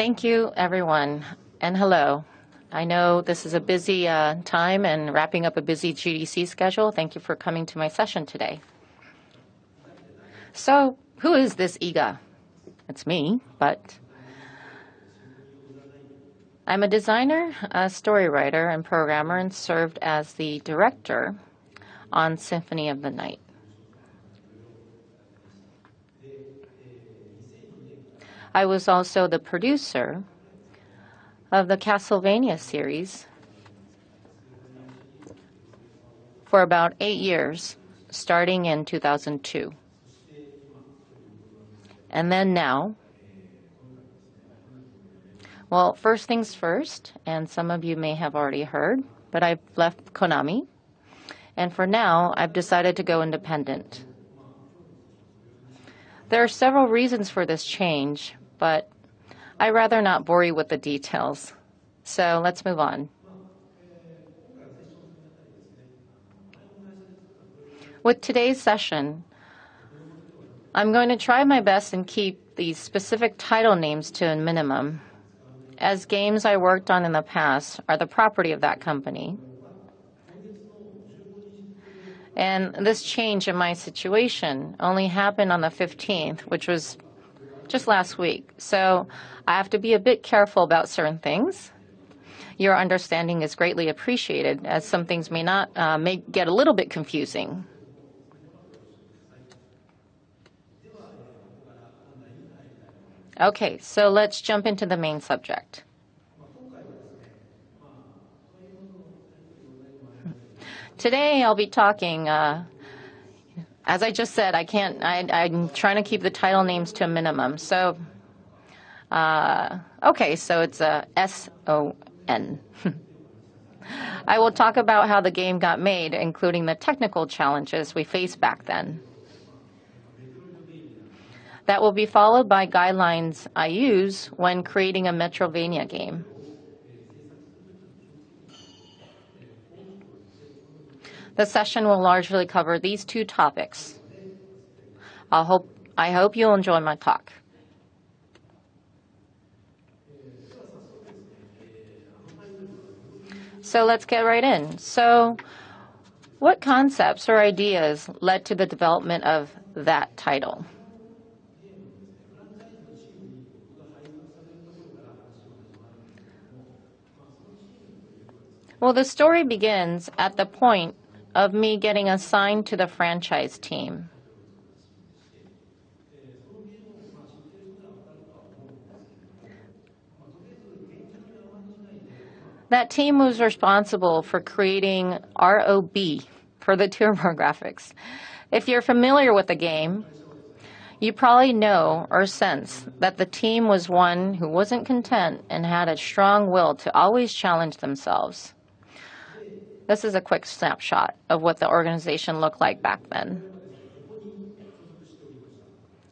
Thank you, everyone, and hello. I know this is a busy time and wrapping up a busy GDC schedule. Thank you for coming to my session today. So, who is this Iga? It's me, but I'm a designer, a story writer, and programmer, and served as the director on Symphony of the Night. I was also the producer of the Castlevania series for about 8 years, starting in 2002. And then now, well, first things first, and some of you may have already heard, but I've left Konami, and for now, I've decided to go independent. There are several reasons for this change, but I'd rather not bore you with the details. So let's move on. With today's session, I'm going to try my best and keep the specific title names to a minimum, as games I worked on in the past are the property of that company. And this change in my situation only happened on the 15th, which was just last week. So I have to be a bit careful about certain things. Your understanding is greatly appreciated, as some things may get a little bit confusing. Okay, so let's jump into the main subject. Today I'll be talking, as I just said, I'm trying to keep the title names to a minimum. So, okay, so it's a S-O-N. I will talk about how the game got made, including the technical challenges we faced back then. That will be followed by guidelines I use when creating a Metroidvania game. The session will largely cover these two topics. I hope you'll enjoy my talk. So let's get right in. So, what concepts or ideas led to the development of that title? Well, the story begins at the point of me getting assigned to the franchise team. That team was responsible for creating ROB for the TurboGrafx. If you're familiar with the game, you probably know or sense that the team was one who wasn't content and had a strong will to always challenge themselves. This is a quick snapshot of what the organization looked like back then.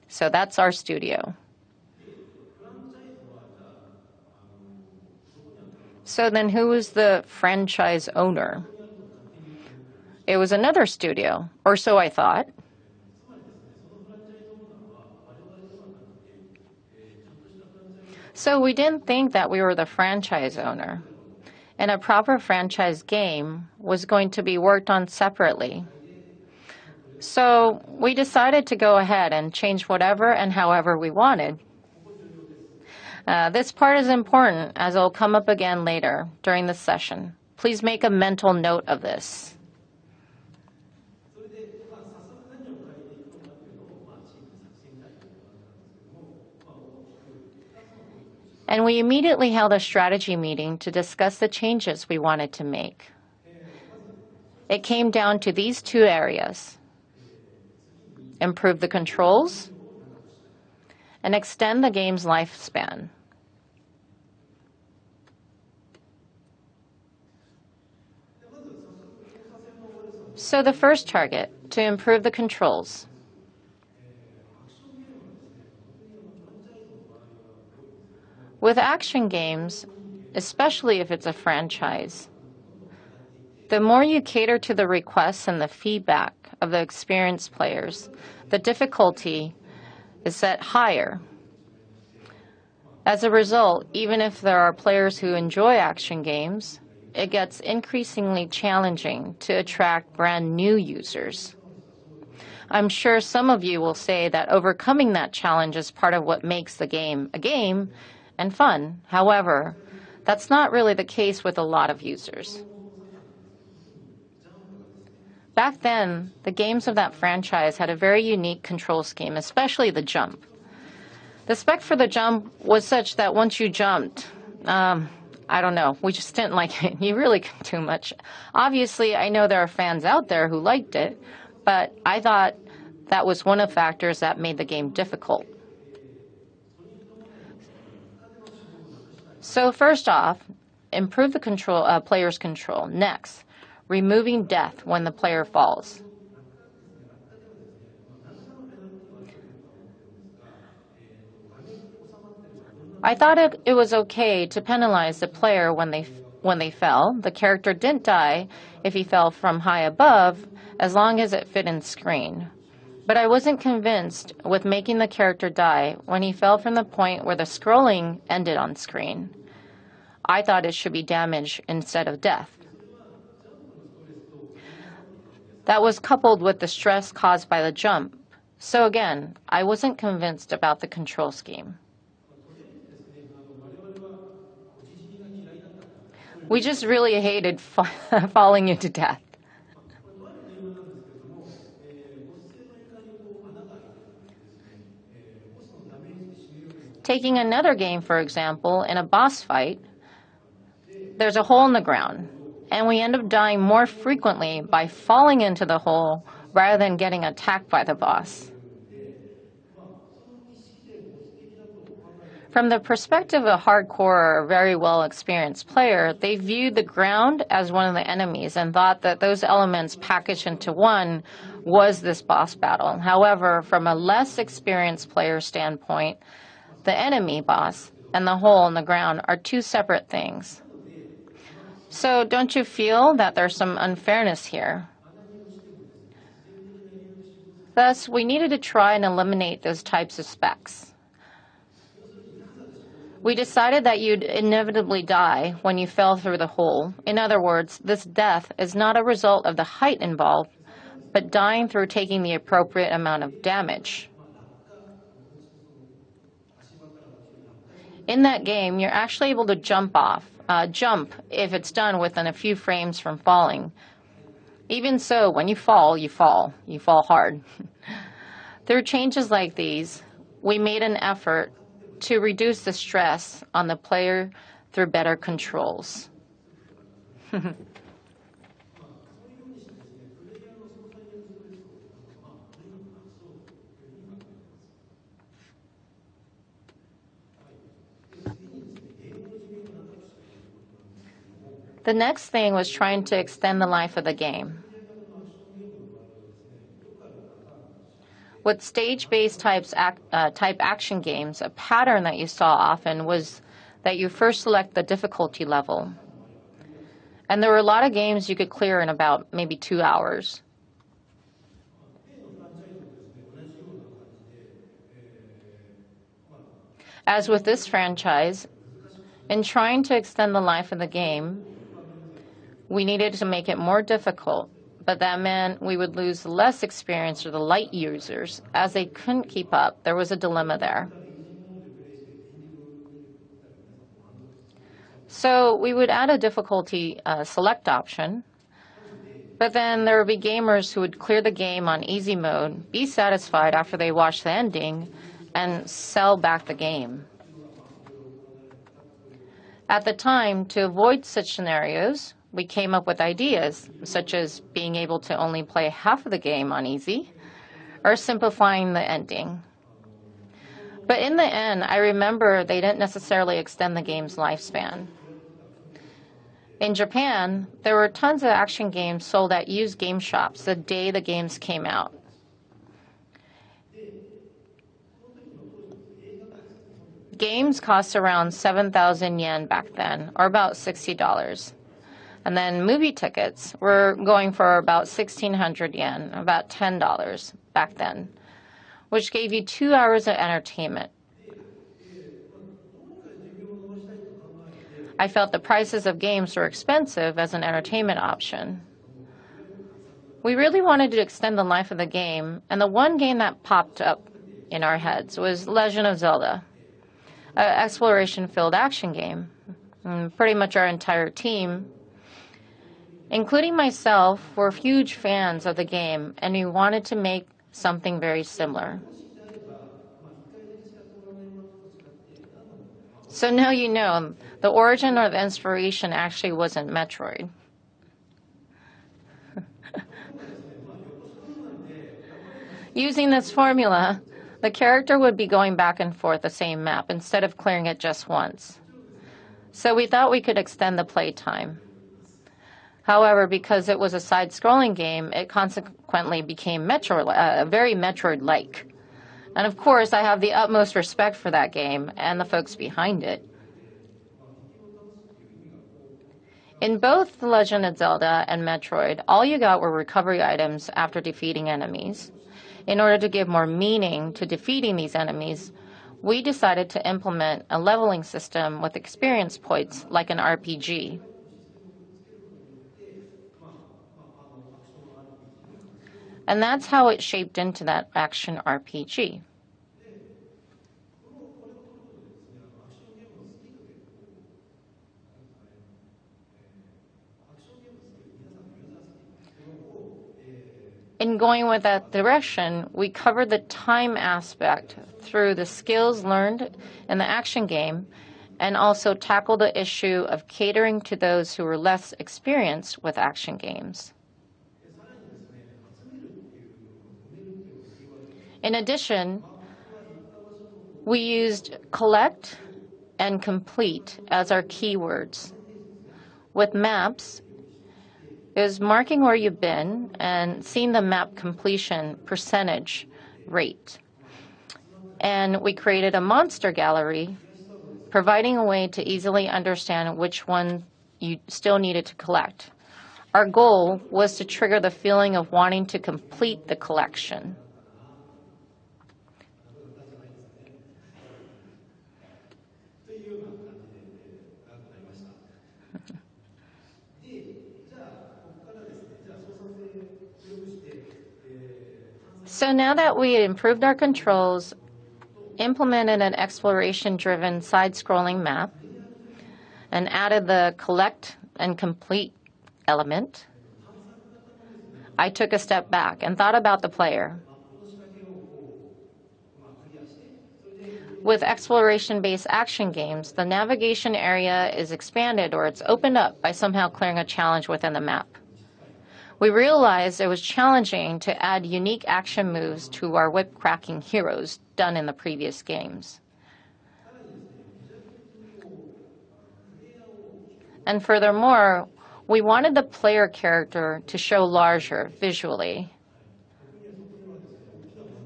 So that's our studio. So then who was the franchise owner? It was another studio, or so I thought. So we didn't think that we were the franchise owner, and a proper franchise game was going to be worked on separately. So we decided to go ahead and change whatever and however we wanted. This part is important, as it will come up again later during the session. Please make a mental note of this. And we immediately held a strategy meeting to discuss the changes we wanted to make. It came down to these two areas: improve the controls and extend the game's lifespan. So the first target, to improve the controls. With action games, especially if it's a franchise, the more you cater to the requests and the feedback of the experienced players, the difficulty is set higher. As a result, even if there are players who enjoy action games, it gets increasingly challenging to attract brand new users. I'm sure some of you will say that overcoming that challenge is part of what makes the game a game and fun. However, that's not really the case with a lot of users. Back then, the games of that franchise had a very unique control scheme, especially the jump. The spec for the jump was such that once you jumped, I don't know, we just didn't like it. You really couldn't do much. Obviously, I know there are fans out there who liked it, but I thought that was one of the factors that made the game difficult. So first off, improve the player's control. Next, removing death when the player falls. I thought it was okay to penalize the player when they fell. The character didn't die if he fell from high above, as long as it fit in screen. But I wasn't convinced with making the character die when he fell from the point where the scrolling ended on screen. I thought it should be damage instead of death. That was coupled with the stress caused by the jump. So again, I wasn't convinced about the control scheme. We just really hated falling into death. Taking another game, for example, in a boss fight, there's a hole in the ground, and we end up dying more frequently by falling into the hole rather than getting attacked by the boss. From the perspective of a hardcore or very well-experienced player, they viewed the ground as one of the enemies and thought that those elements packaged into one was this boss battle. However, from a less experienced player standpoint, the enemy boss and the hole in the ground are two separate things. So don't you feel that there's some unfairness here? Thus, we needed to try and eliminate those types of specs. We decided that you'd inevitably die when you fell through the hole. In other words, this death is not a result of the height involved, but dying through taking the appropriate amount of damage. In that game, you're actually able to jump if it's done within a few frames from falling. Even so, when you fall, you fall hard. Through changes like these, we made an effort to reduce the stress on the player through better controls. The next thing was trying to extend the life of the game. With stage-based type action games, a pattern that you saw often was that you first select the difficulty level. And there were a lot of games you could clear in about maybe 2 hours. As with this franchise, in trying to extend the life of the game, we needed to make it more difficult, but that meant we would lose less experience or the light users as they couldn't keep up. There was a dilemma there. So we would add a difficulty select option, but then there would be gamers who would clear the game on easy mode, be satisfied after they watched the ending, and sell back the game. At the time, to avoid such scenarios, we came up with ideas, such as being able to only play half of the game on easy, or simplifying the ending. But in the end, I remember they didn't necessarily extend the game's lifespan. In Japan, there were tons of action games sold at used game shops the day the games came out. Games cost around 7,000 yen back then, or about $60. And then movie tickets were going for about 1,600 yen, about $10 back then, which gave you 2 hours of entertainment. I felt the prices of games were expensive as an entertainment option. We really wanted to extend the life of the game, and the one game that popped up in our heads was Legend of Zelda, an exploration-filled action game. And pretty much our entire team, including myself, were huge fans of the game, and we wanted to make something very similar. So now you know, the origin or the inspiration actually wasn't Metroid. Using this formula, the character would be going back and forth the same map instead of clearing it just once. So we thought we could extend the play time. However, because it was a side-scrolling game, it consequently became very Metroid-like. And of course, I have the utmost respect for that game and the folks behind it. In both The Legend of Zelda and Metroid, all you got were recovery items after defeating enemies. In order to give more meaning to defeating these enemies, we decided to implement a leveling system with experience points like an RPG. And that's how it shaped into that action RPG. In going with that direction, we covered the time aspect through the skills learned in the action game and also tackled the issue of catering to those who were less experienced with action games. In addition, we used collect and complete as our keywords. With maps, it was marking where you've been and seeing the map completion percentage rate. And we created a monster gallery, providing a way to easily understand which one you still needed to collect. Our goal was to trigger the feeling of wanting to complete the collection. So now that we had improved our controls, implemented an exploration-driven side-scrolling map, and added the collect and complete element, I took a step back and thought about the player. With exploration-based action games, the navigation area is expanded or it's opened up by somehow clearing a challenge within the map. We realized it was challenging to add unique action moves to our whip-cracking heroes done in the previous games. And furthermore, we wanted the player character to show larger visually.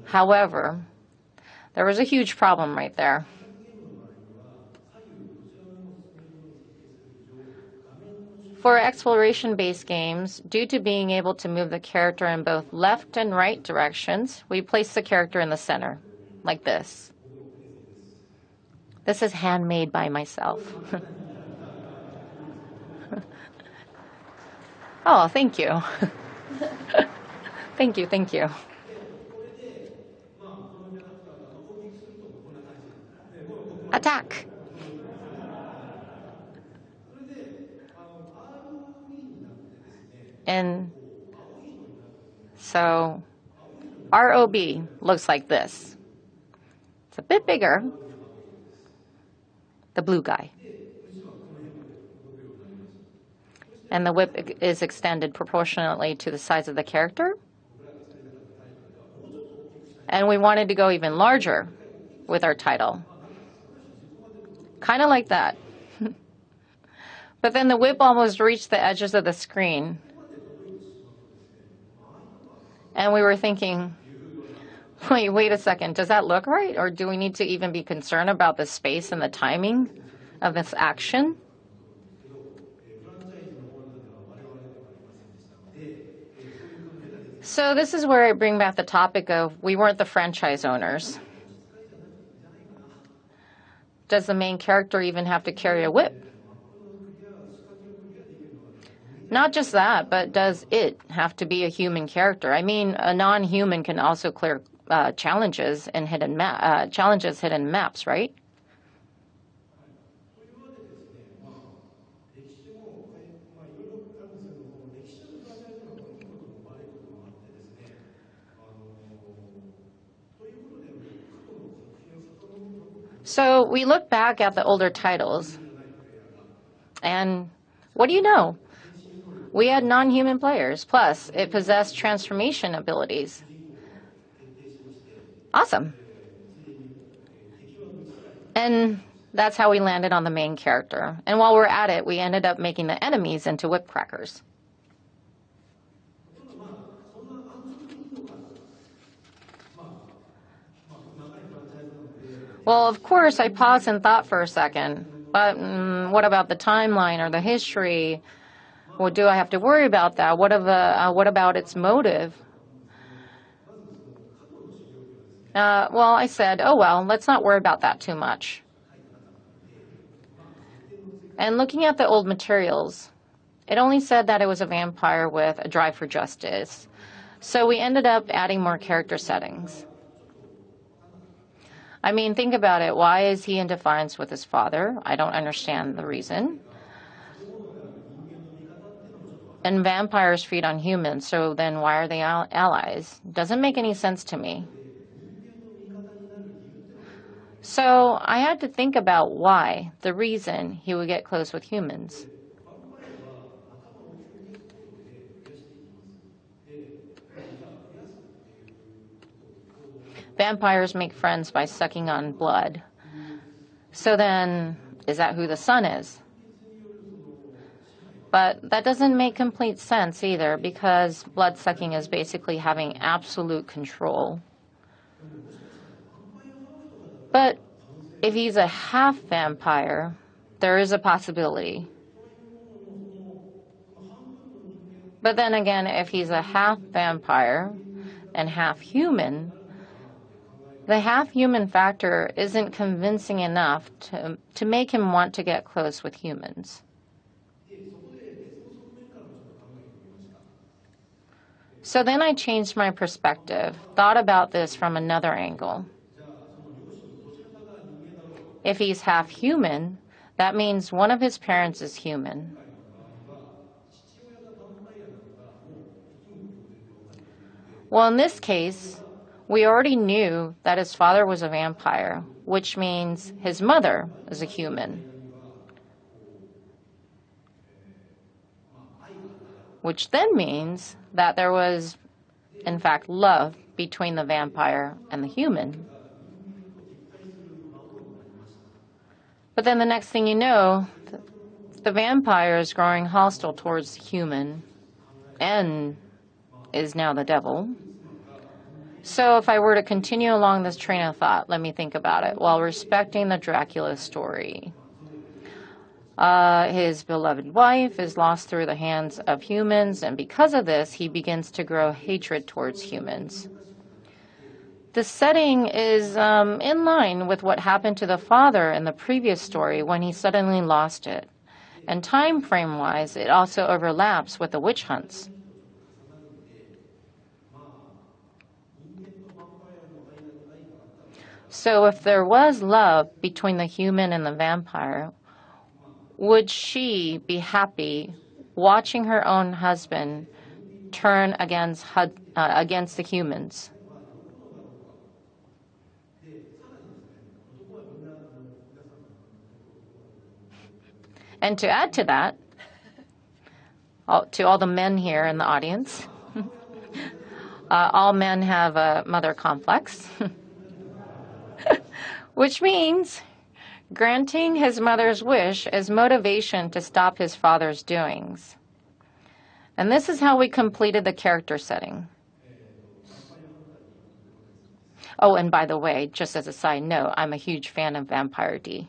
However, there was a huge problem right there. For exploration-based games, due to being able to move the character in both left and right directions, we place the character in the center, like this. This is handmade by myself. Oh, thank you. Thank you, thank you. Attack! And so ROB looks like this. It's a bit bigger, the blue guy. And the whip is extended proportionately to the size of the character. And we wanted to go even larger with our title. Kind of like that. But then the whip almost reached the edges of the screen. And we were thinking, wait a second, does that look right? Or do we need to even be concerned about the space and the timing of this action? So this is where I bring back the topic of we weren't the franchise owners. Does the main character even have to carry a whip? Not just that, but does it have to be a human character? I mean, a non-human can also clear challenges in hidden maps, right? So we look back at the older titles, and what do you know? We had non-human players, plus it possessed transformation abilities. Awesome. And that's how we landed on the main character. And while we're at it, we ended up making the enemies into whip crackers. Well, of course, I paused and thought for a second. But what about the timeline or the history? Well, do I have to worry about that? What about its motive? Well, I said, oh well, let's not worry about that too much. And looking at the old materials, it only said that it was a vampire with a drive for justice. So we ended up adding more character settings. I mean, think about it. Why is he in defiance with his father? I don't understand the reason. And vampires feed on humans, so then why are they allies? Doesn't make any sense to me. So I had to think about why, the reason he would get close with humans. Vampires make friends by sucking on blood. So then, is that who the son is? But that doesn't make complete sense either, because blood-sucking is basically having absolute control. But if he's a half-vampire, there is a possibility. But then again, if he's a half-vampire and half-human, the half-human factor isn't convincing enough to make him want to get close with humans. So then I changed my perspective, thought about this from another angle. If he's half human, that means one of his parents is human. Well, in this case, we already knew that his father was a vampire, which means his mother is a human. Which then means that there was, in fact, love between the vampire and the human. But then the next thing you know, the vampire is growing hostile towards the human and is now the devil. So if I were to continue along this train of thought, let me think about it, while respecting the Dracula story. His beloved wife is lost through the hands of humans, and because of this, he begins to grow hatred towards humans. The setting is in line with what happened to the father in the previous story when he suddenly lost it. And time frame-wise, it also overlaps with the witch hunts. So if there was love between the human and the vampire, would she be happy watching her own husband turn against the humans? And to add to that, to all the men here in the audience, all men have a mother complex, which means granting his mother's wish is motivation to stop his father's doings. And this is how we completed the character setting. Oh, and by the way, just as a side note, I'm a huge fan of Vampire D.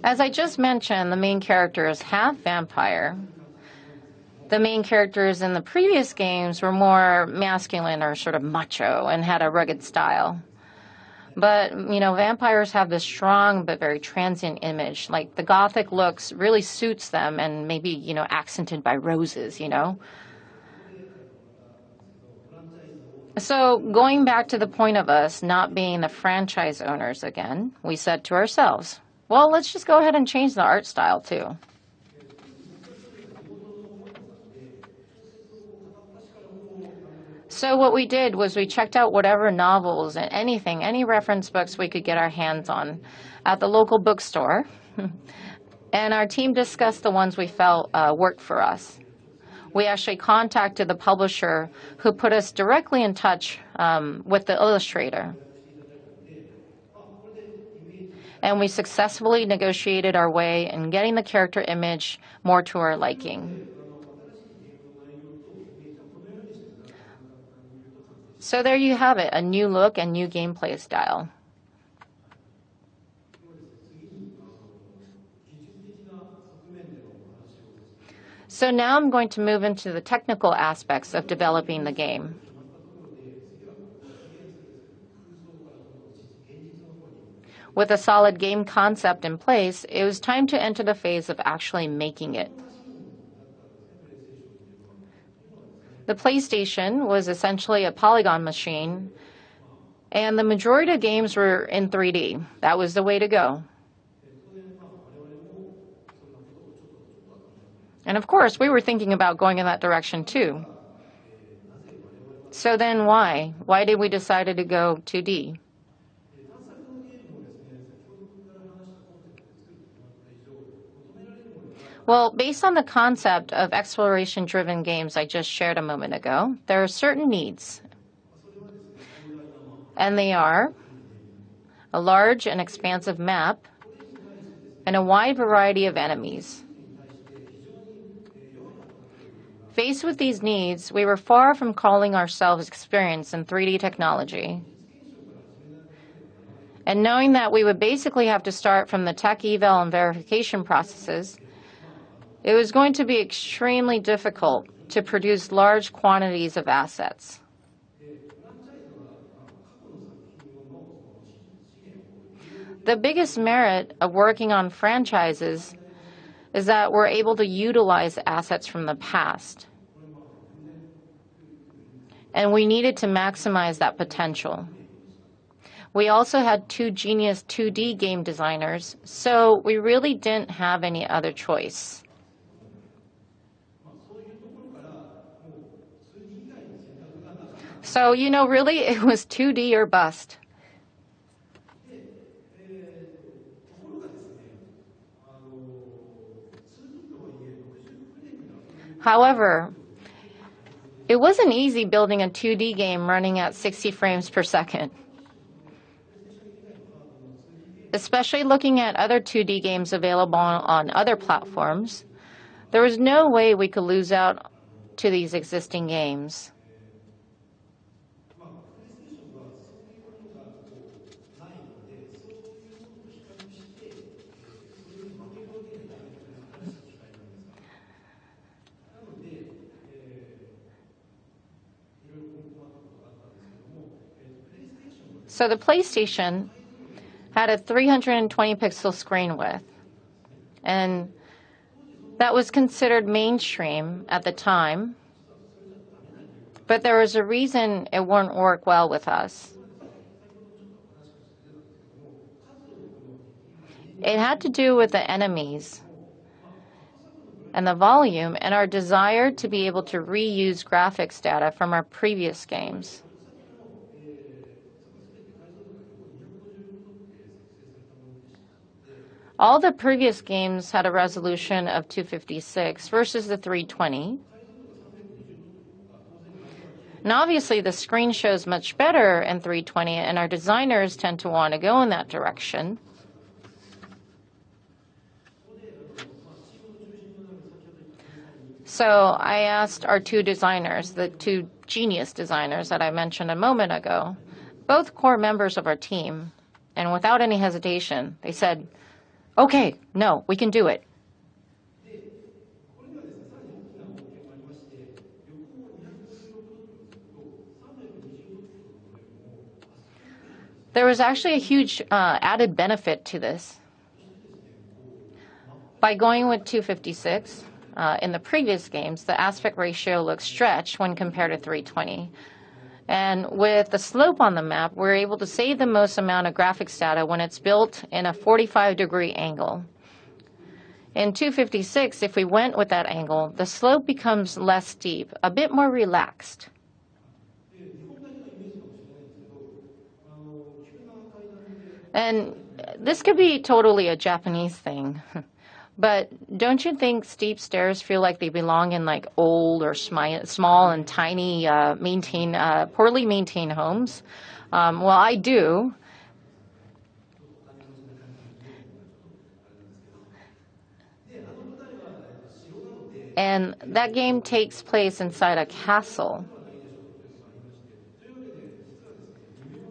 As I just mentioned, the main character is half vampire. The main characters in the previous games were more masculine or sort of macho and had a rugged style. But, vampires have this strong but very transient image. Like the gothic looks really suits them and maybe, accented by roses. So going back to the point of us not being the franchise owners again, we said to ourselves, well, let's just go ahead and change the art style too. So what we did was we checked out whatever novels and anything, any reference books we could get our hands on at the local bookstore. And our team discussed the ones we felt worked for us. We actually contacted the publisher who put us directly in touch with the illustrator. And we successfully negotiated our way in getting the character image more to our liking. So there you have it, a new look and new gameplay style. So now I'm going to move into the technical aspects of developing the game. With a solid game concept in place, it was time to enter the phase of actually making it. The PlayStation was essentially a polygon machine, and the majority of games were in 3D. That was the way to go. And of course, we were thinking about going in that direction too. So then why? Why did we decide to go 2D? Well, based on the concept of exploration-driven games I just shared a moment ago, there are certain needs. And they are a large and expansive map and a wide variety of enemies. Faced with these needs, we were far from calling ourselves experienced in 3D technology. And knowing that we would basically have to start from the tech eval and verification processes, it was going to be extremely difficult to produce large quantities of assets. The biggest merit of working on franchises is that we're able to utilize assets from the past. And we needed to maximize that potential. We also had two genius 2D game designers, so we really didn't have any other choice. So, really, it was 2D or bust. However, it wasn't easy building a 2D game running at 60 frames per second. Especially looking at other 2D games available on other platforms, there was no way we could lose out to these existing games. So the PlayStation had a 320 pixel screen width, and that was considered mainstream at the time, but there was a reason it wouldn't work well with us. It had to do with the enemies and the volume and our desire to be able to reuse graphics data from our previous games. All the previous games had a resolution of 256 versus the 320. And obviously the screen shows much better in 320, and our designers tend to want to go in that direction. So I asked our two designers, the two genius designers that I mentioned a moment ago, both core members of our team, and without any hesitation, they said, "Okay, no, we can do it." There was actually a huge added benefit to this. By going with 256, in the previous games, the aspect ratio looks stretched when compared to 320. And with the slope on the map, we're able to save the most amount of graphics data when it's built in a 45-degree angle. In 256, if we went with that angle, the slope becomes less steep, a bit more relaxed. And this could be totally a Japanese thing. But don't you think steep stairs feel like they belong in like old or small and tiny, poorly maintained homes? Well, I do. And that game takes place inside a castle.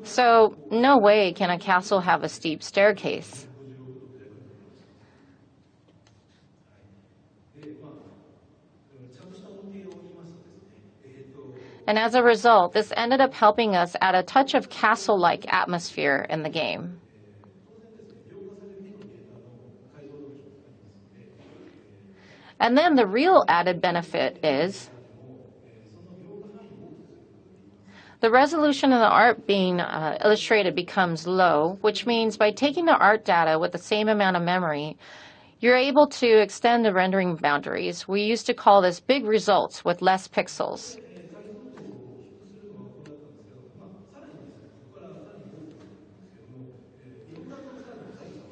So no way can a castle have a steep staircase. And as a result, this ended up helping us add a touch of castle-like atmosphere in the game. And then the real added benefit is the resolution of the art being illustrated becomes low, which means by taking the art data with the same amount of memory, you're able to extend the rendering boundaries. We used to call this big results with less pixels.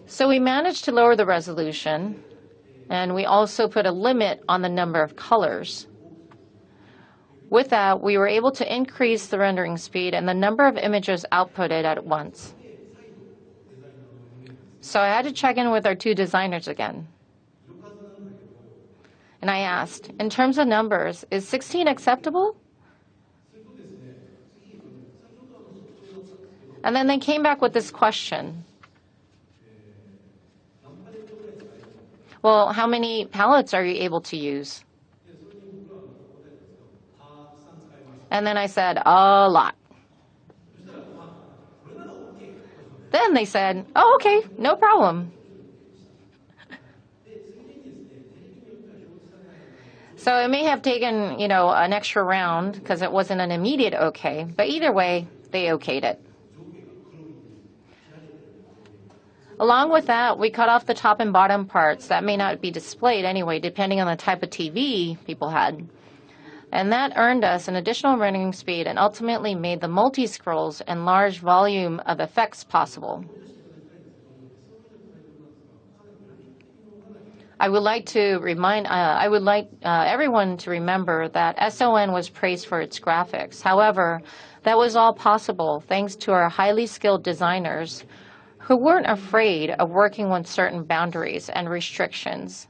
So we managed to lower the resolution, and we also put a limit on the number of colors. With that, we were able to increase the rendering speed and the number of images outputted at once. So I had to check in with our two designers again. And I asked, in terms of numbers, is 16 acceptable? And then they came back with this question. Well, how many palettes are you able to use? And then I said, a lot. Then they said, oh, okay, no problem. So it may have taken, an extra round because it wasn't an immediate okay, but either way, they okayed it. Along with that, we cut off the top and bottom parts that may not be displayed anyway, depending on the type of TV people had. And that earned us an additional rendering speed and ultimately made the multi-scrolls and large volume of effects possible. I would like everyone to remember that SON was praised for its graphics. However, that was all possible thanks to our highly skilled designers who weren't afraid of working with certain boundaries and restrictions.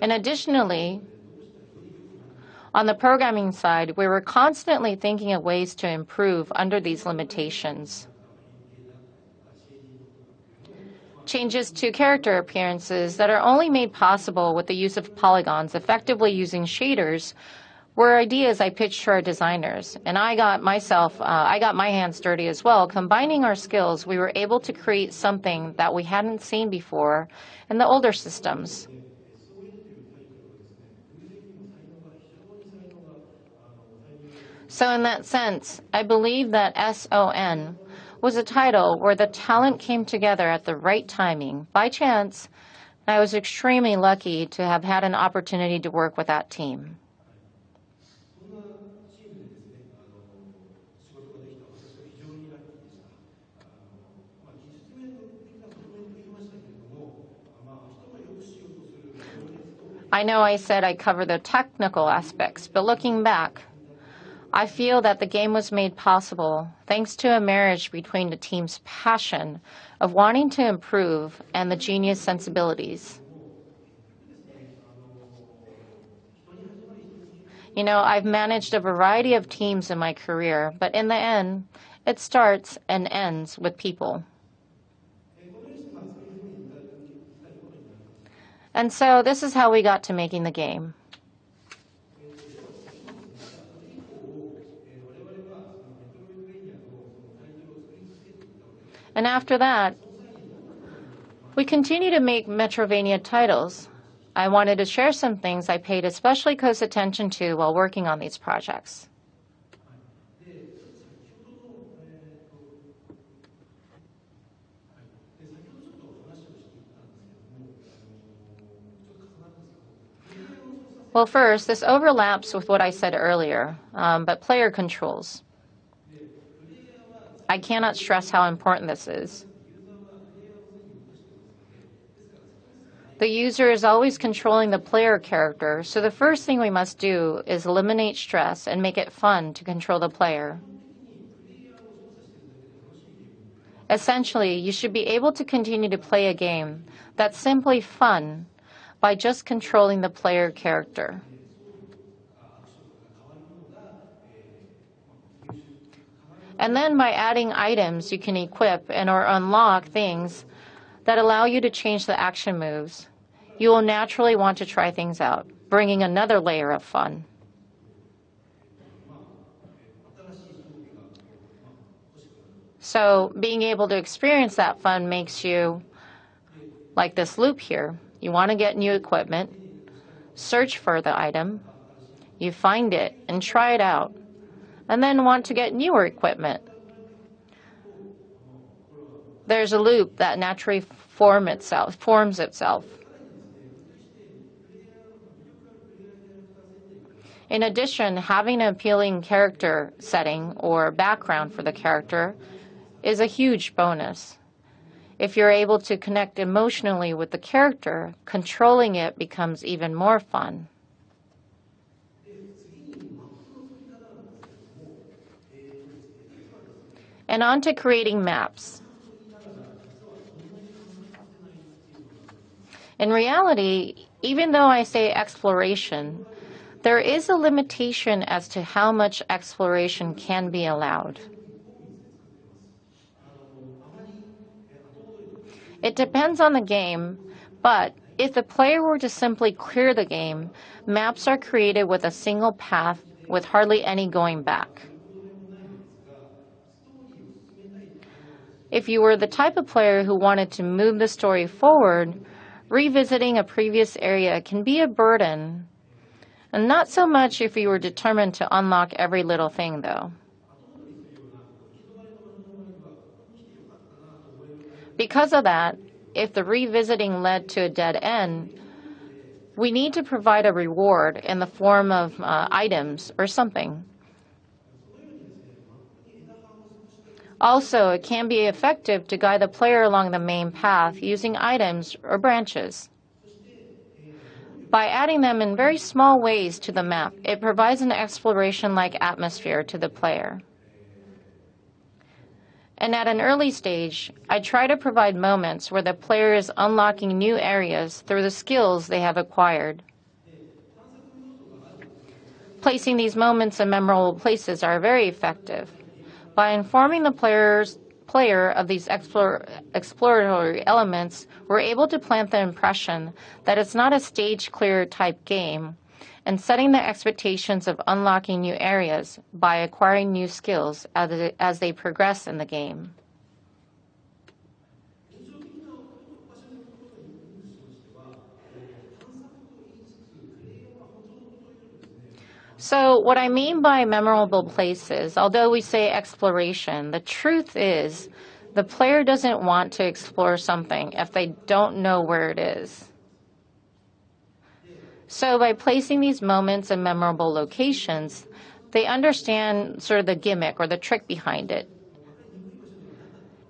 And additionally, on the programming side, we were constantly thinking of ways to improve under these limitations. Changes to character appearances that are only made possible with the use of polygons, effectively using shaders, were ideas I pitched to our designers. And I got my hands dirty as well. Combining our skills, we were able to create something that we hadn't seen before in the older systems. So in that sense, I believe that SON was a title where the talent came together at the right timing, by chance, and I was extremely lucky to have had an opportunity to work with that team. I know I said I covered the technical aspects, but looking back, I feel that the game was made possible thanks to a marriage between the team's passion of wanting to improve and the genius sensibilities. I've managed a variety of teams in my career, but in the end, it starts and ends with people. And so this is how we got to making the game. And after that, we continue to make Metroidvania titles. I wanted to share some things I paid especially close attention to while working on these projects. Well, first, this overlaps with what I said earlier, but player controls. I cannot stress how important this is. The user is always controlling the player character, so the first thing we must do is eliminate stress and make it fun to control the player. Essentially, you should be able to continue to play a game that's simply fun by just controlling the player character. And then by adding items you can equip and or unlock things that allow you to change the action moves, you will naturally want to try things out, bringing another layer of fun. So being able to experience that fun makes you, like this loop here, you want to get new equipment, search for the item, you find it and try it out, and then want to get newer equipment. There's a loop that naturally forms itself. In addition, having an appealing character setting or background for the character is a huge bonus. If you're able to connect emotionally with the character, controlling it becomes even more fun. And on to creating maps. In reality, even though I say exploration, there is a limitation as to how much exploration can be allowed. It depends on the game, but if the player were to simply clear the game, maps are created with a single path with hardly any going back. If you were the type of player who wanted to move the story forward, revisiting a previous area can be a burden, and not so much if you were determined to unlock every little thing, though. Because of that, if the revisiting led to a dead end, we need to provide a reward in the form of items or something. Also, it can be effective to guide the player along the main path using items or branches. By adding them in very small ways to the map, it provides an exploration-like atmosphere to the player. And at an early stage, I try to provide moments where the player is unlocking new areas through the skills they have acquired. Placing these moments in memorable places are very effective. By informing the player of these exploratory elements, we're able to plant the impression that it's not a stage clear type game, and setting the expectations of unlocking new areas by acquiring new skills as they progress in the game. So what I mean by memorable places, although we say exploration, the truth is the player doesn't want to explore something if they don't know where it is. So by placing these moments in memorable locations, they understand sort of the gimmick or the trick behind it.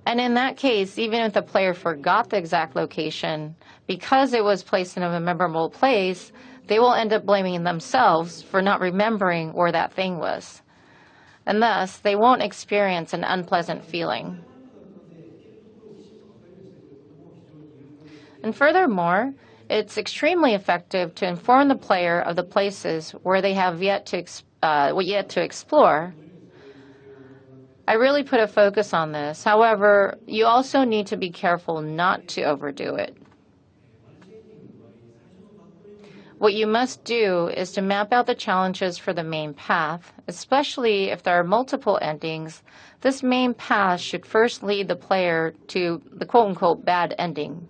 And in that case, even if the player forgot the exact location, because it was placed in a memorable place, they will end up blaming themselves for not remembering where that thing was. And thus, they won't experience an unpleasant feeling. And furthermore, it's extremely effective to inform the player of the places where they have yet to explore. I really put a focus on this. However, you also need to be careful not to overdo it. What you must do is to map out the challenges for the main path, especially if there are multiple endings. This main path should first lead the player to the quote-unquote bad ending.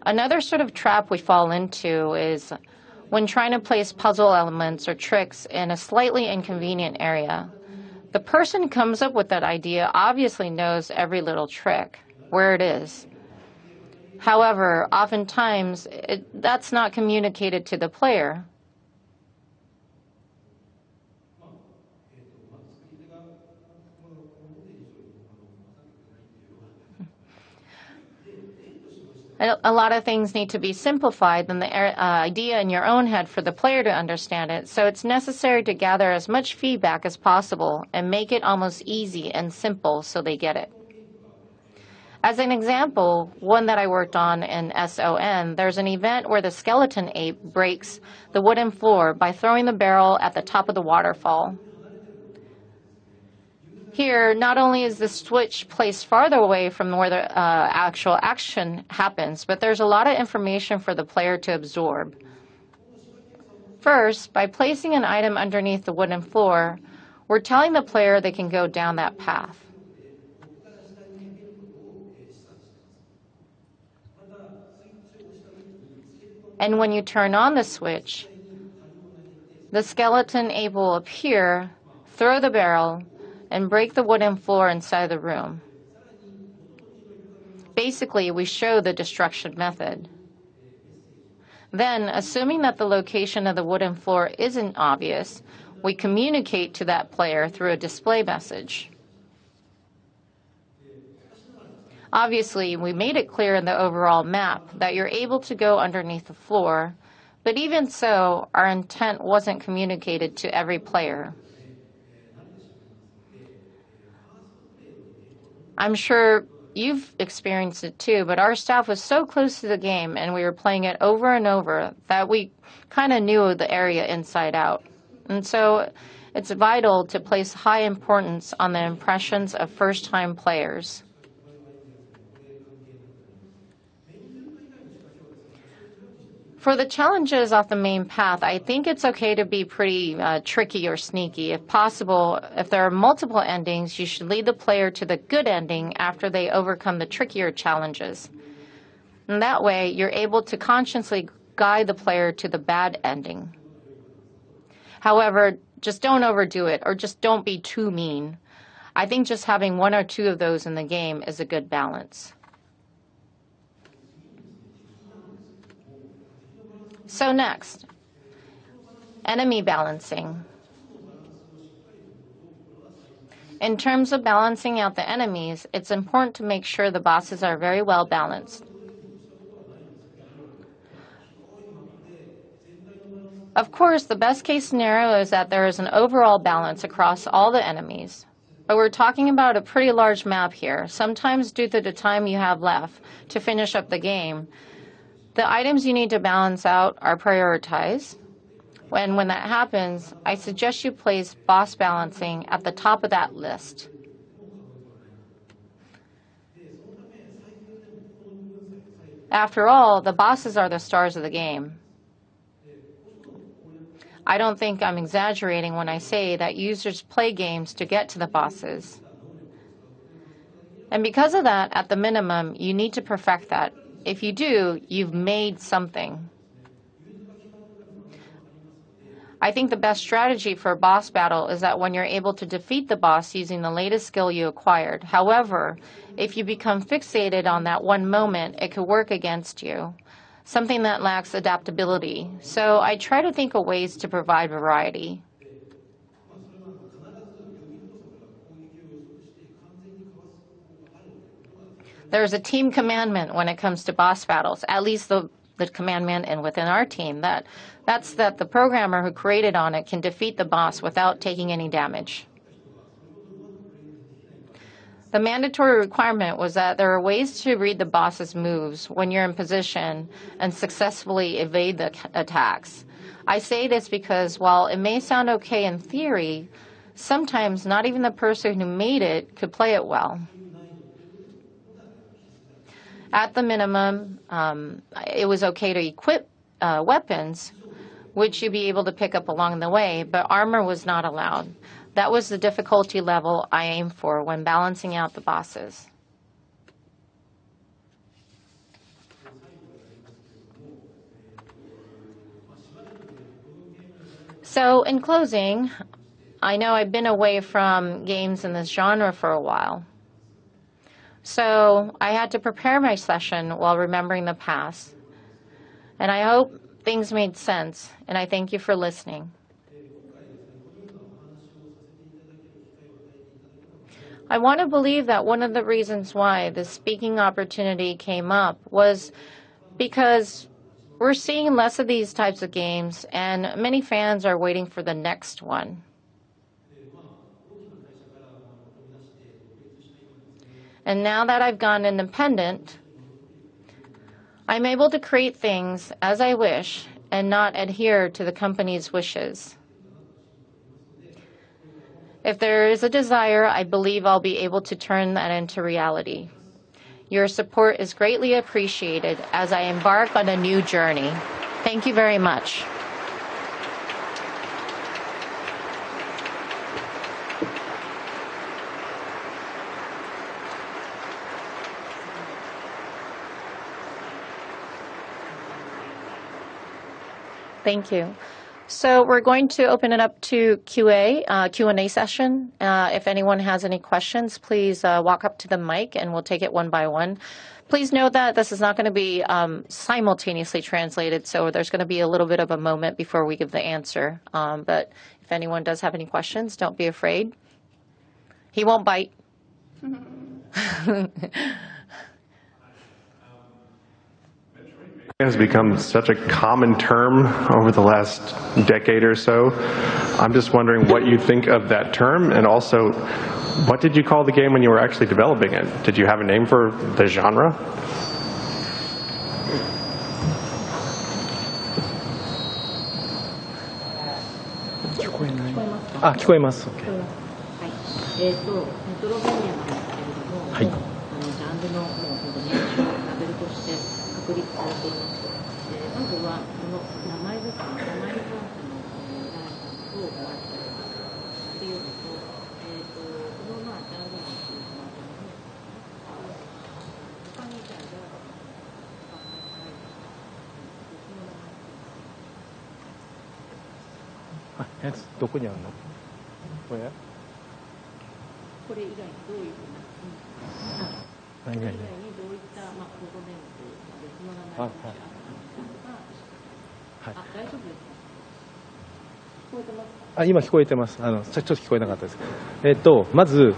Another sort of trap we fall into is when trying to place puzzle elements or tricks in a slightly inconvenient area. The person who comes up with that idea obviously knows every little trick, where it is. However, oftentimes, that's not communicated to the player. A lot of things need to be simplified than the idea in your own head for the player to understand it, so it's necessary to gather as much feedback as possible and make it almost easy and simple so they get it. As an example, one that I worked on in SON, there's an event where the skeleton ape breaks the wooden floor by throwing the barrel at the top of the waterfall. Here, not only is the switch placed farther away from where the actual action happens, but there's a lot of information for the player to absorb. First, by placing an item underneath the wooden floor, we're telling the player they can go down that path. And when you turn on the switch, the skeleton ape will appear, throw the barrel, and break the wooden floor inside the room. Basically, we show the destruction method. Then, assuming that the location of the wooden floor isn't obvious, we communicate to that player through a display message. Obviously, we made it clear in the overall map that you're able to go underneath the floor, but even so, our intent wasn't communicated to every player. I'm sure you've experienced it too, but our staff was so close to the game and we were playing it over and over that we kind of knew the area inside out. And so it's vital to place high importance on the impressions of first-time players. For the challenges off the main path, I think it's okay to be pretty tricky or sneaky. If possible, if there are multiple endings, you should lead the player to the good ending after they overcome the trickier challenges. And that way, you're able to consciously guide the player to the bad ending. However, just don't overdo it, or just don't be too mean. I think just having one or two of those in the game is a good balance. So next, enemy balancing. In terms of balancing out the enemies, it's important to make sure the bosses are very well balanced. Of course, the best case scenario is that there is an overall balance across all the enemies. But we're talking about a pretty large map here. Sometimes due to the time you have left to finish up the game, the items you need to balance out are prioritized. When that happens, I suggest you place boss balancing at the top of that list. After all, the bosses are the stars of the game. I don't think I'm exaggerating when I say that users play games to get to the bosses. And because of that, at the minimum, you need to perfect that. If you do, you've made something. I think the best strategy for a boss battle is that when you're able to defeat the boss using the latest skill you acquired. However, if you become fixated on that one moment, it could work against you, something that lacks adaptability. So I try to think of ways to provide variety. There's a team commandment when it comes to boss battles, at least the commandment and within our team. That's that the programmer who created on it can defeat the boss without taking any damage. The mandatory requirement was that there are ways to read the boss's moves when you're in position and successfully evade the attacks. I say this because while it may sound okay in theory, sometimes not even the person who made it could play it well. At the minimum, it was okay to equip weapons, which you'd be able to pick up along the way, but armor was not allowed. That was the difficulty level I aimed for when balancing out the bosses. So in closing, I know I've been away from games in this genre for a while. So I had to prepare my session while remembering the past. And I hope things made sense, and I thank you for listening. I want to believe that one of the reasons why the speaking opportunity came up was because we're seeing less of these types of games, and many fans are waiting for the next one. And now that I've gone independent, I'm able to create things as I wish and not adhere to the company's wishes. If there is a desire, I believe I'll be able to turn that into reality. Your support is greatly appreciated as I embark on a new journey. Thank you very much. Thank you. So we're going to open it up to Q&A session. If anyone has any questions, please walk up to the mic and we'll take it one by one. Please note that this is not going to be simultaneously translated, so there's going to be a little bit of a moment before we give the answer. But if anyone does have any questions, don't be afraid. He won't bite. Has become such a common term over the last decade or so. I'm just wondering what you think of that term, and also, what did you call the game when you were actually developing it? Did you have a name for the genre? 聞こえない。あ、聞こえます。はい。メトロベニアなんですけれども、はい。ジャンルのもう本当にラベルとして確立されています。まずはこの名前ですね。名前に関しての第三とお会いしております。っていうのと、このジャンルのっていうのは他にじゃあどうか使っていただいて、その名前。あ、やつどこにあるの？これ？これ以外にどういうふうな？何以外にどういったコードネームというか別の名前があったりとか。はい、大丈夫ですか？聞こえてますか？あ、今聞こえてます。ちょっと聞こえなかったです。まず。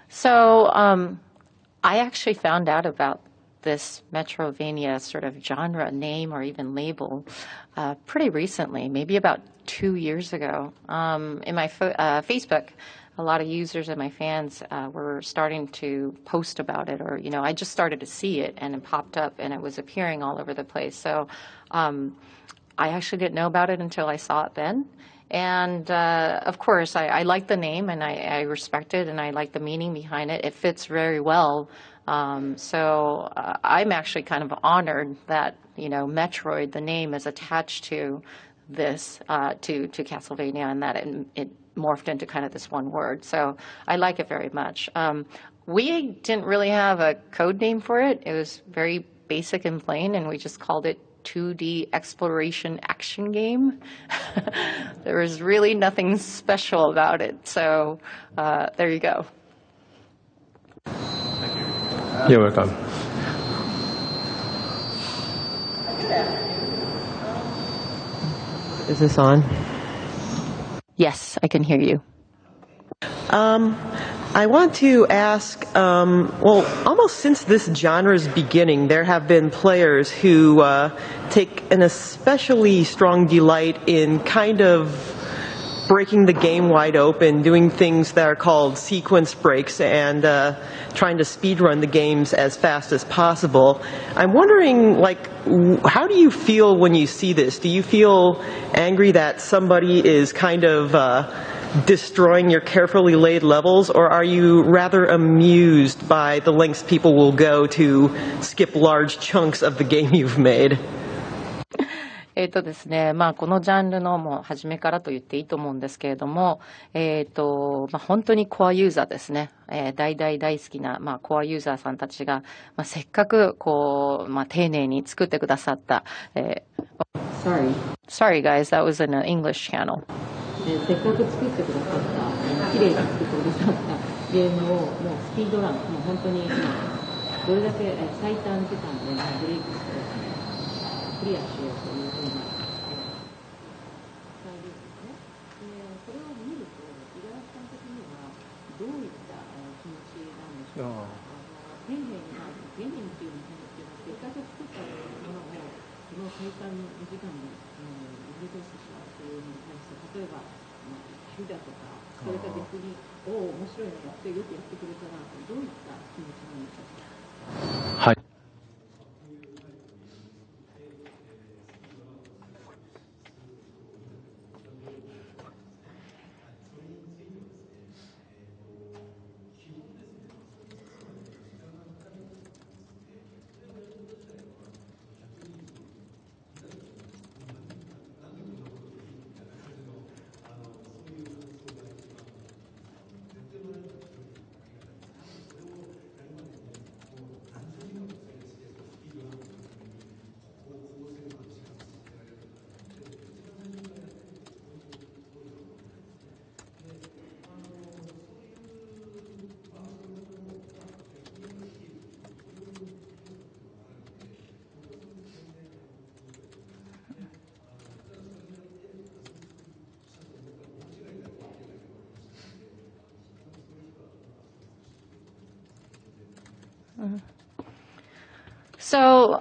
So I actually found out about this Metroidvania sort of genre name or even label pretty recently, maybe about 2 years ago. In my Facebook, a lot of users and my fans were starting to post about it, or, I just started to see it and it popped up and it was appearing all over the place. So I actually didn't know about it until I saw it then. And of course, I like the name and I respect it and I like the meaning behind it. It fits very well. So I'm actually kind of honored that, Metroid, the name, is attached to this, to Castlevania, and that it morphed into kind of this one word. So I like it very much. We didn't really have a code name for it. It was very basic and plain, and we just called it 2D exploration action game. There was really nothing special about it. So there you go. You're welcome. Is this on? Yes, I can hear you. I want to ask, well, almost since this genre's beginning, there have been players who take an especially strong delight in kind of breaking the game wide open, doing things that are called sequence breaks, and trying to speedrun the games as fast as possible. I'm wondering, like, how do you feel when you see this? Do you feel angry that somebody is kind of destroying your carefully laid levels, or are you rather amused by the lengths people will go to skip large chunks of the game you've made? ですね、このジャンルのもう初めからと言っていいと思うんですけれども、本当にコアユーザーですね。大好きな、コアユーザーさんたちが、せっかくこう、丁寧に作ってくださった、Sorry guys, that was in an English channel. せっかく作ってくださった、綺麗に作ってくださったゲームをもうスピードラン、もう本当にどれだけ最短時間でブレイクしてクリアしようというふうなスタイルですね。それを見ると、五十嵐さん的にはどういった気持ちなんでしょうか。丁寧にっていうのも変ですけど、せっかく作ったものをその最短の時間に入れてしてしまうというのに対して、例えば怒りだとか、それか逆に面白いのやってよくやってくれたなと、どういった気持ちなんでしょうか。はい。So,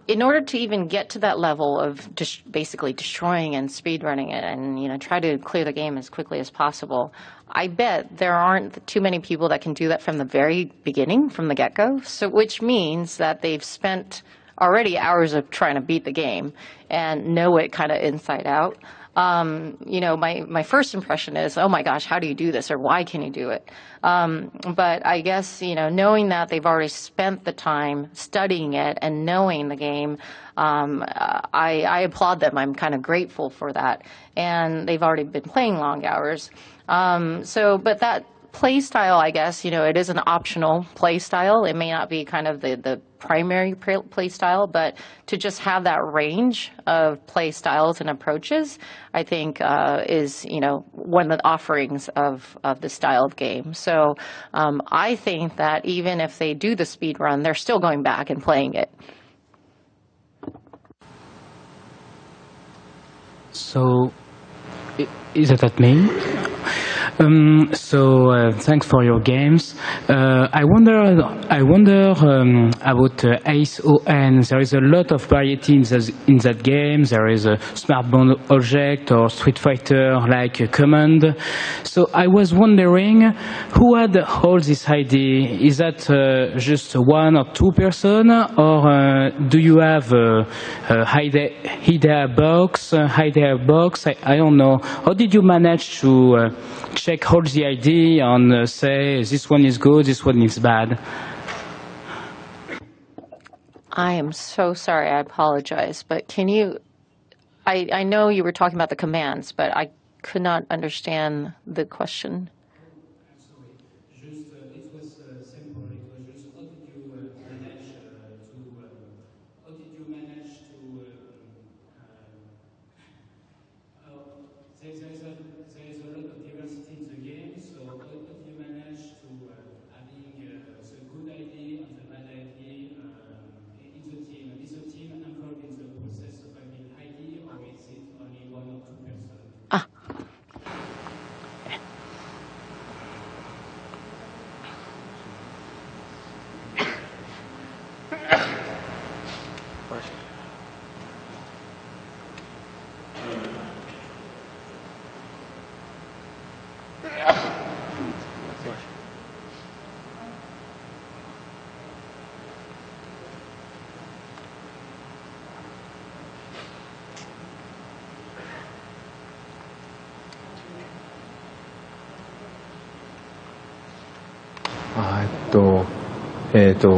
in order to even get to that level of basically destroying and speedrunning it and, try to clear the game as quickly as possible, I bet there aren't too many people that can do that from the very beginning, from the get-go, so which means that they've spent already hours of trying to beat the game and know it kind of inside out. My first impression is, oh my gosh, how do you do this, or why can you do it? But I guess, knowing that they've already spent the time studying it and knowing the game, I applaud them. I'm kind of grateful for that. And they've already been playing long hours. But that play style, I guess, it is an optional play style. It may not be kind of the primary play style, but to just have that range of play styles and approaches, I think is, one of the offerings of the style of game. So I think that even if they do the speed run, they're still going back and playing it. So, is it at me? Thanks for your games. I wonder about Ace ON. There is a lot of variety in that game. There is a smart bond object or Street Fighter like command. So I was wondering who had all this idea. Is that just one or two person, or do you have a idea box? I don't know. How did you manage to check all the idea and say this one is good, this one is bad? I am so sorry. I apologize. But can you... I know you were talking about the commands, but I could not understand the question. It was simple. It was just how did you manage to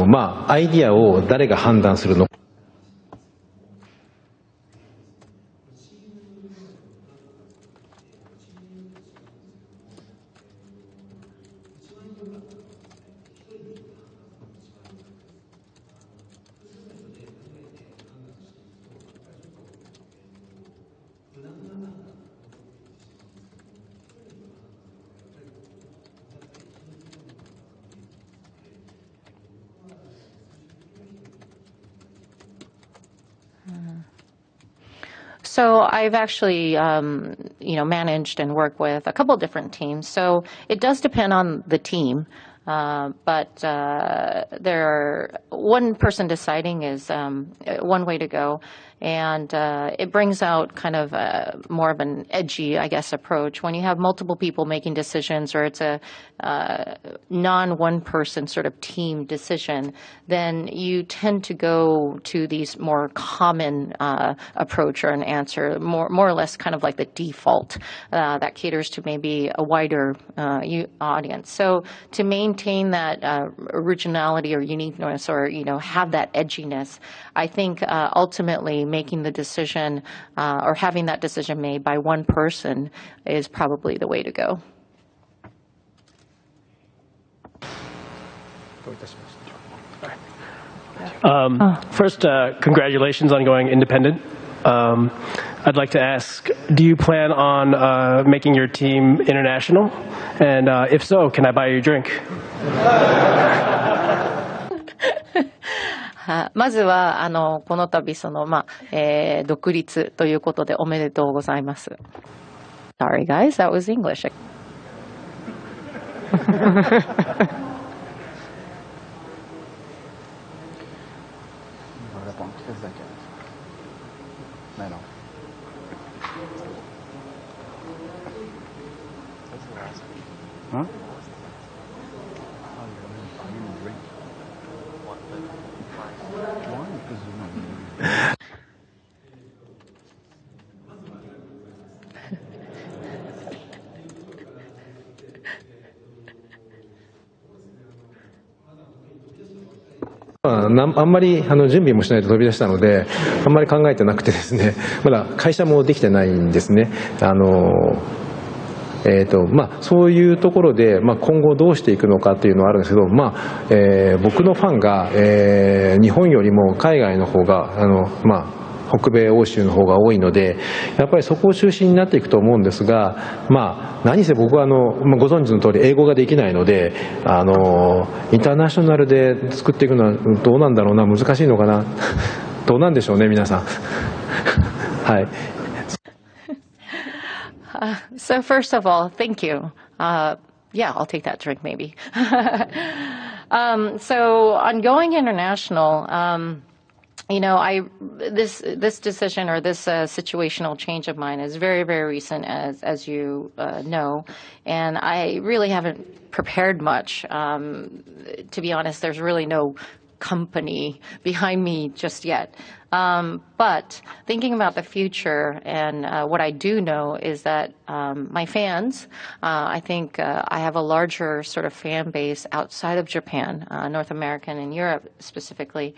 まあアイディアを誰が判断するのか。So I've actually, managed and worked with a couple different teams. So it does depend on the team. But one person deciding is one way to go. And it brings out kind of more of an edgy, I guess, approach. When you have multiple people making decisions, or it's a non-one-person sort of team decision, then you tend to go to these more common approach or an answer, more or less kind of like the default that caters to maybe a wider audience. So to maintain that originality or uniqueness, or have that edginess, I think ultimately making the decision or having that decision made by one person is probably the way to go. First, congratulations on going independent. I'd like to ask, do you plan on making your team international? And if so, can I buy you a drink? まずはこの度独立ということでおめでとうございます。Sorry guys, that was English. Huh?あんまり準備もしないと飛び出したので、あんまり考えてなくてですね、まだ会社もできてないんですね。そういうところで、今後どうしていくのかっていうのはあるんですけど、僕のファンが、日本よりも海外の方が北米欧州の方が多いので、やっぱりそこを中心になっていくと思うんですが、何せ僕はご存知の通り英語ができないので、インターナショナルで作っていくのはどうなんだろうな、難しいのかな、どうなんでしょうね、皆さん。はい。So first of all, thank you. Yeah, I'll take that drink maybe. So on going international, this decision or this situational change of mine is very, very recent, as you know, and I really haven't prepared much. To be honest, there's really no company behind me just yet. But thinking about the future, and what I do know is that my fans, I think I have a larger sort of fan base outside of Japan, North American and Europe specifically.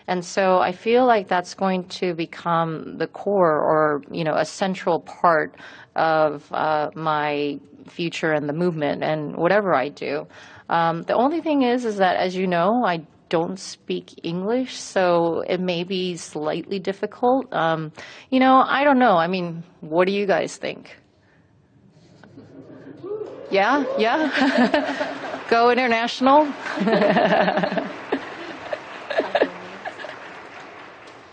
And so I feel like that's going to become the core, or, a central part of my future and the movement and whatever I do. The only thing is that, as you know, I don't speak English, so it may be slightly difficult. I don't know. I mean, what do you guys think? Yeah? Go international?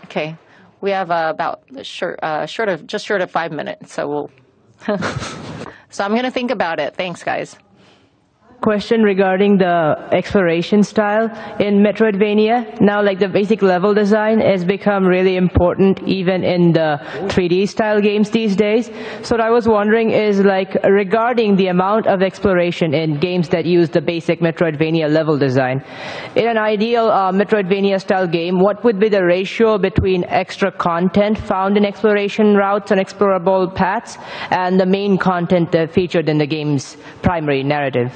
Okay. We have about short of 5 minutes, so we'll. So I'm going to think about it. Thanks, guys. Question regarding the exploration style in Metroidvania. Now, like, the basic level design has become really important even in the 3D style games these days. So what I was wondering is, like, regarding the amount of exploration in games that use the basic Metroidvania level design. In an ideal Metroidvania style game, what would be the ratio between extra content found in exploration routes and explorable paths and the main content featured in the game's primary narrative?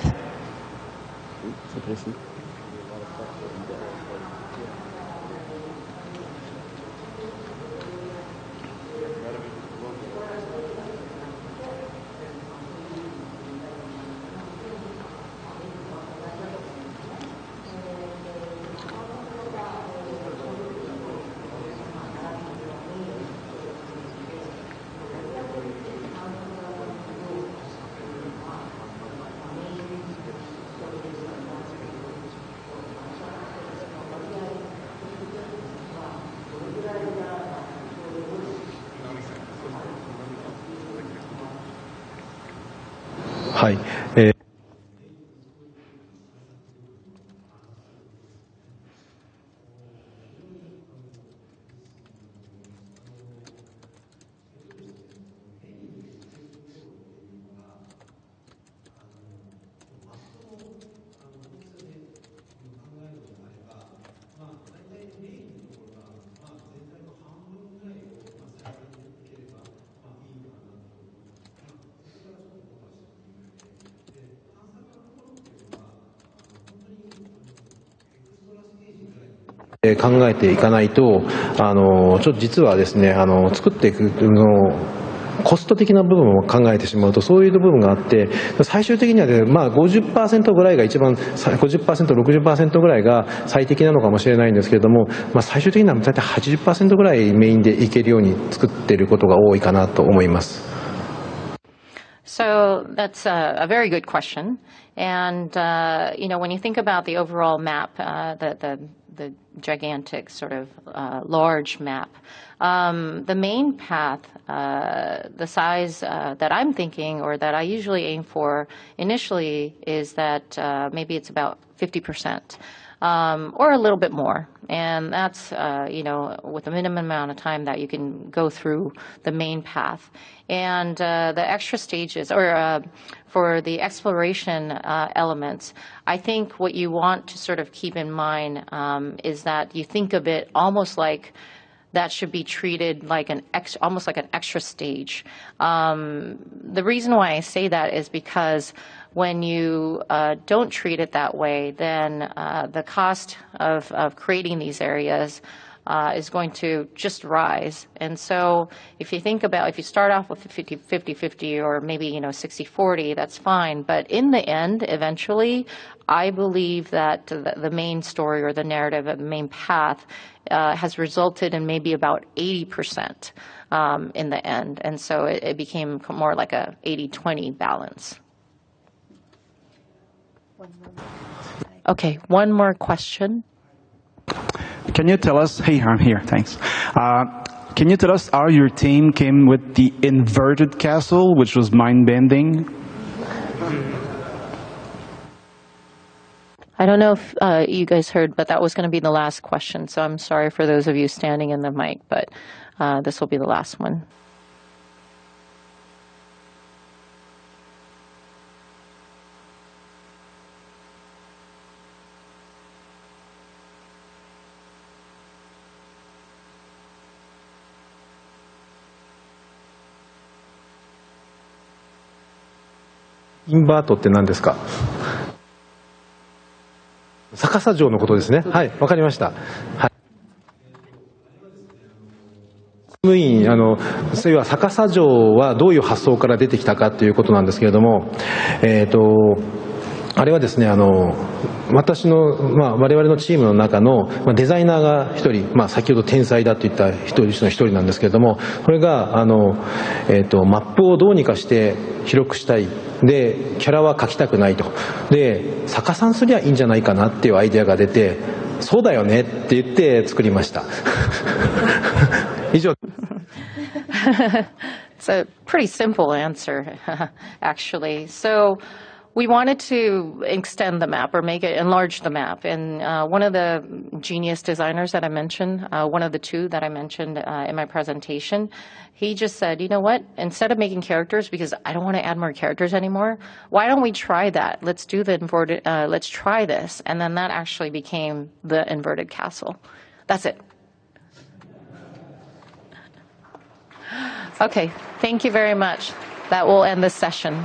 はい。考えていかないと、ちょっと実はですね、作っていくコスト的な部分を考えてしまうと、そういう部分があって、最終的には、ね、50% ぐらいが一番、50%、60% ぐらいが最適なのかもしれないんですけれども、最終的には大体 80% ぐらいメインでいけるように作っていることが多いかなと思います。So that's a very good question. And, when you think about the overall map, the gigantic sort of large map, the main path, the size that I'm thinking or that I usually aim for initially is that maybe it's about 50%. Or a little bit more. And that's, with a minimum amount of time that you can go through the main path. And the extra stages, or for the exploration elements, I think what you want to sort of keep in mind is that you think of it almost like that should be treated like almost like an extra stage. The reason why I say that is because when you don't treat it that way, then the cost of creating these areas is going to just rise. And so if you start off with 50-50 or maybe 60-40, that's fine. But in the end, eventually, I believe that the main story or the narrative, the main path, has resulted in maybe about 80% in the end. And so it became more like a 80-20 balance. Okay, one more question. Can you tell us, hey, I'm here, thanks. Can you tell us how your team came with the inverted castle, which was mind-bending? I don't know if you guys heard, but that was going to be the last question. So I'm sorry for those of you standing in the mic, but this will be the last one. Invert って何ですか？逆さ状のことですね。はい、わかりました。はい。務員、そういう逆さ状はどういう発想から出てきたかということなんですけれども、あれはですね、私の、我々のチームの中のデザイナーが一人、先ほど天才だと言った一人なんですけれども、これがマップをどうにかして広くしたい。で、キャラは描きたくないと。で、逆さにすりゃいいんじゃないかなっていうアイデアが出て、そうだよねって言って作りました。以上。It's a pretty simple answer, actually. So we wanted to extend the map or enlarge the map. And one of the genius designers that I mentioned, one of the two that I mentioned in my presentation, he just said, you know what, instead of making characters, because I don't want to add more characters anymore, why don't we try that? Let's do the inverted, let's try this. And then that actually became the inverted castle. That's it. Okay, thank you very much. That will end this session.